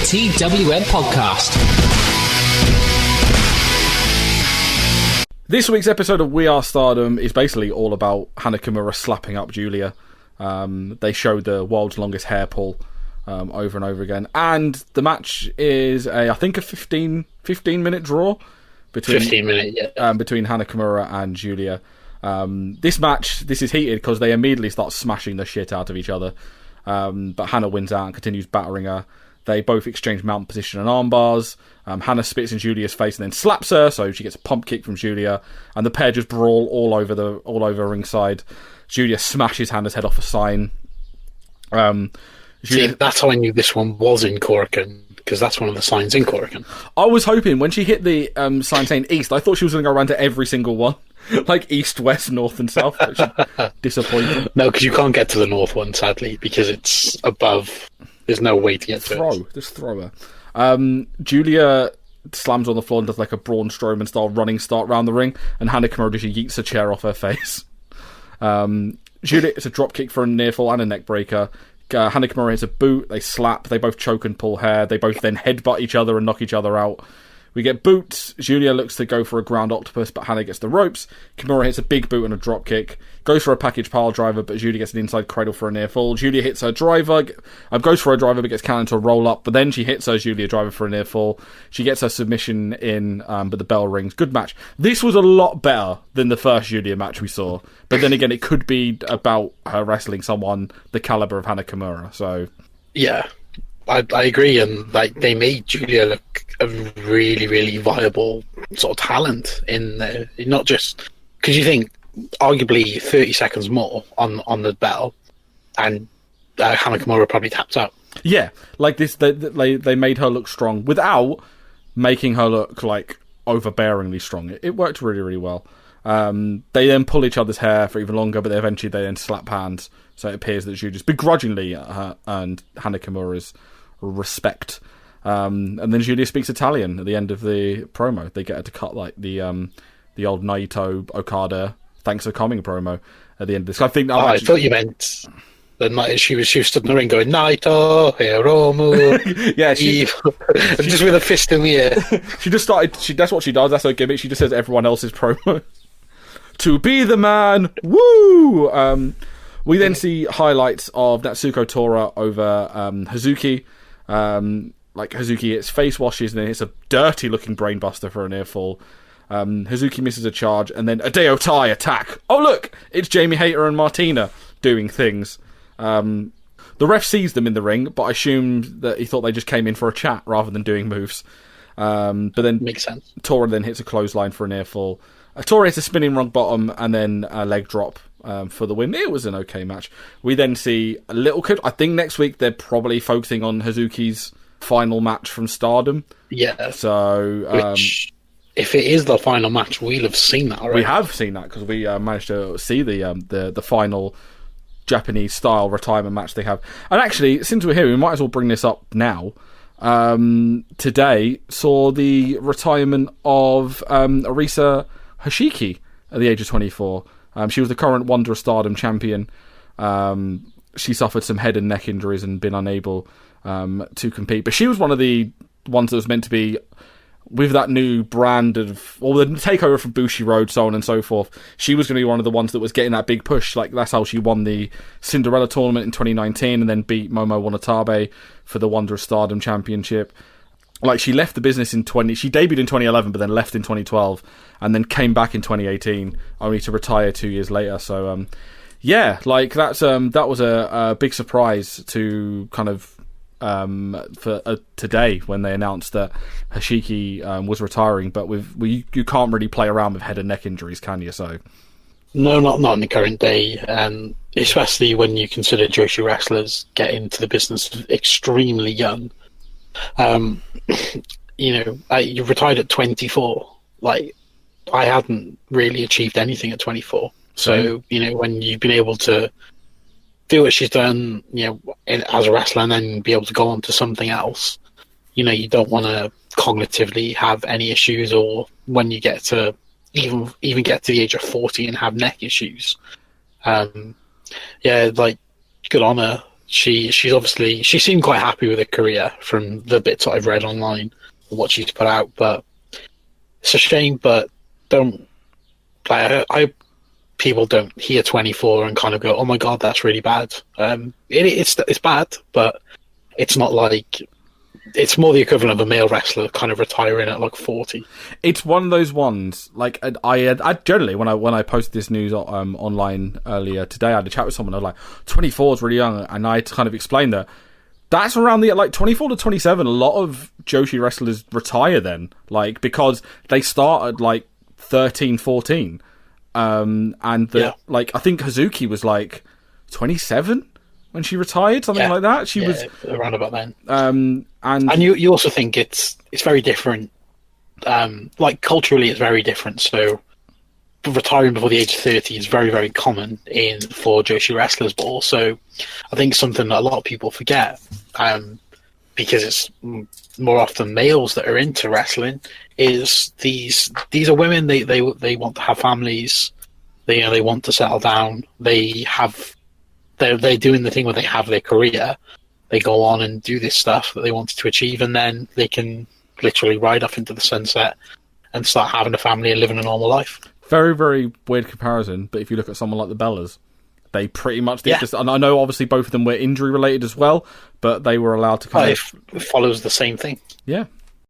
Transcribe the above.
TWM podcast. This week's episode of We Are Stardom is basically all about Hana Kimura slapping up Giulia. They showed the world's longest hair pull over and over again. And the match is, I think, a 15-minute draw between 15 minute, yeah. Between Hana Kimura and Giulia. This is heated because they immediately start smashing the shit out of each other. But Hana wins out and continues battering her. They both exchange mount position and arm bars. Hana spits in Giulia's face and then slaps her, so she gets a pump kick from Giulia, and the pair just brawl all over ringside. Giulia smashes Hana's head off a sign. See, that's how I knew this one was in Korakuen, because that's one of the signs in Korakuen. I was hoping when she hit the sign saying east, I thought she was going to go around to every single one, like east, west, north, and south. Which is disappointing. No, because you can't get to the north one, sadly, because it's above. There's no way to get to it. Just throw her. Giulia slams on the floor and does like a Braun Strowman style running start round the ring, and Hana Kimura just yeets a chair off her face. Giulia hits a drop kick for a near fall and a neck breaker. Hana Kimura hits a boot, they slap, they both choke and pull hair, they both then headbutt each other and knock each other out. We get boots. Giulia looks to go for a ground octopus, but Hana gets the ropes. Kimura hits a big boot and a drop kick. Goes for a package pile driver, but Giulia gets an inside cradle for a near fall. Giulia hits her driver, goes for a driver, but gets counted into a roll up. But then she hits her Giulia driver for a near fall. She gets her submission in, but the bell rings. Good match. This was a lot better than the first Giulia match we saw. But then again, it could be about her wrestling someone the caliber of Hana Kimura. So yeah. I agree, and like they made Giulia look a really, really viable sort of talent in there. Not just because you think arguably 30 seconds more on the bell, and Hana Kimura probably taps out. Yeah, like this, they made her look strong without making her look like overbearingly strong. It worked really, really well. They then pull each other's hair for even longer, but eventually they then slap hands. So it appears that Giulia's begrudgingly earned Hana Kimura's respect. And then Giulia speaks Italian at the end of the promo. They get her to cut like the old Naito Okada thanks for coming promo at the end of this. I thought you meant the night she was stood in the ring going Naito Hiromu. Yeah, just with a fist in the air. She just started. That's what she does. That's her gimmick. She just says everyone else's promo. To be the man, woo! We then see highlights of Natsuko Tora over Hazuki. Hazuki hits face washes and then hits a dirty looking brainbuster for a near fall. Hazuki misses a charge and then a Deo Tai attack. Oh look, it's Jamie Hayter and Martina doing things. The ref sees them in the ring, but I assumed that he thought they just came in for a chat rather than doing moves. But then makes sense. Tora then hits a clothesline for a near fall. Tora hits a spinning rock bottom and then a leg drop for the win. It was an okay match. We then see a little kid. I think next week they're probably focusing on Hazuki's final match from Stardom. Yeah. So, which, if it is the final match, we'll have seen that already. We have seen that because we managed to see the final Japanese style retirement match they have. And actually, since we're here, we might as well bring this up now. Today saw the retirement of Arisa Hoshiki at the age of 24. She was the current Wonder of Stardom champion. She suffered some head and neck injuries and been unable to compete. But she was one of the ones that was meant to be with that new brand of, or the takeover from Bushi Road, so on and so forth. She was going to be one of the ones that was getting that big push. Like that's how she won the Cinderella tournament in 2019 and then beat Momo Wanatabe for the Wonder of Stardom championship. Like she left the business she debuted in 2011 but then left in 2012 and then came back in 2018 only to retire 2 years later. So yeah, like that was a big surprise to kind of for today when they announced that Hoshiki was retiring. But you can't really play around with head and neck injuries, can you? So no, not in the current day, and especially when you consider Joshi wrestlers get into the business extremely young. You retired at 24. Like, I hadn't really achieved anything at 24. So, when you've been able to do what she's done, as a wrestler and then be able to go on to something else, you don't want to cognitively have any issues, or when you get to even get to the age of 40 and have neck issues. Good on her. she's obviously, she seemed quite happy with her career from the bits that I've read online, what she's put out. But it's a shame. But people don't hear 24 and kind of go, "Oh my god, that's really bad." It's bad, but it's not like, it's more the equivalent of a male wrestler kind of retiring at like 40. It's one of those ones. Like I generally when I posted this news online earlier today, I had a chat with someone. I was like, 24 is really young, and I kind of explained that that's around the like 24 to 27. A lot of Joshi wrestlers retire then, like because they start at like 13, 14, like I think Hazuki was like 27 when she retired, something like that. She was around about then. And you also think it's very different. Like culturally, it's very different. So retiring before the age of 30 is very, very common for Joshi wrestlers, but also I think something that a lot of people forget, because it's more often males that are into wrestling, is these are women. They want to have families. They want to settle down. They're doing the thing where they have their career. They go on and do this stuff that they wanted to achieve, and then they can literally ride off into the sunset and start having a family and living a normal life. Very, very weird comparison, but if you look at someone like the Bellas, they pretty much did this. And I know obviously both of them were injury related as well, but they were allowed to kind of... It follows the same thing. Yeah,